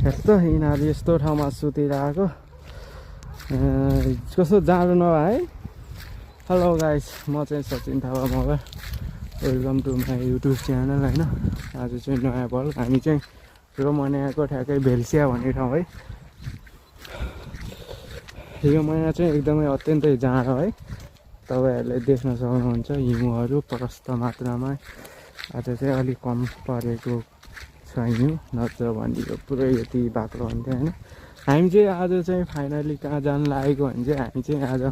यस्तो यिनीहरू यस्तो ठाउँमा सुतिरहेको कस्तो जाडो नभए है। हेलो गाइस, म चाहिँ Sachin Thapa Magar, welcome to my YouTube channel होइन। आज चाहिँ नयाँ पल हामी चाहिँ रोमानियाको ठ्याक्कै भेल्सिया भन्ने ठाउँ है। यो महिना चाहिँ एकदमै अत्यन्तै जाडो है, तपाईँहरूले देख्न सक्नुहुन्छ हिउँहरू प्रशस्त मात्रामा। आज चाहिँ अलिक कम परेको छ हिउँ, नत्र भनेको पुरै यति बाक्लो हुन्थ्यो होइन। हामी चाहिँ आज चाहिँ फाइनली कहाँ जानु लागेको भने चाहिँ हामी चाहिँ आज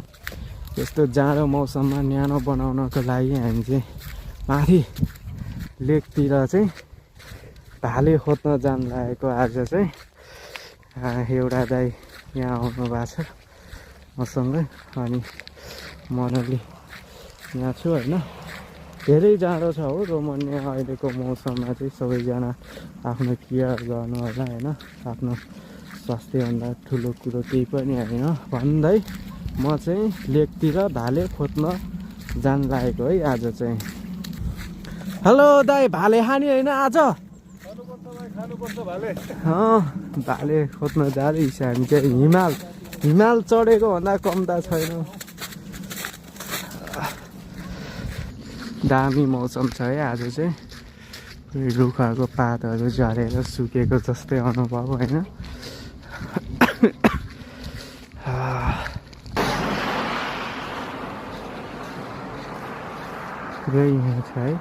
यस्तो जाडो मौसममा न्यानो बनाउनको लागि हामी चाहिँ माथि लेकतिर चाहिँ भाले खोज्न जानु लागेको। आज चाहिँ एउटा दाइ यहाँ आउनु भएको छ मसँगै, अनि मनली यहाँ छु होइन। धेरै जाडो छ हो रोमानिया अहिलेको मौसममा चाहिँ। सबैजना आफ्नो केयर गर्नु होला होइन, आफ्नो स्वास्थ्यभन्दा ठुलो कुरो केही पनि होइन भन्दै म चाहिँ लेकतिर भाले खोज्न जान लागेको है आज चाहिँ। हेलो दाइ, भाले खाने होइन आज? भाले खोज्न जाँदैछ हामी चाहिँ। हिमाल चढेको भन्दा कम त छैन। दामी मौसम छ है आज चाहिँ। रुखहरूको पातहरू झरेर सुकेको जस्तै अनुभव होइन। पुरै यहाँ छ है।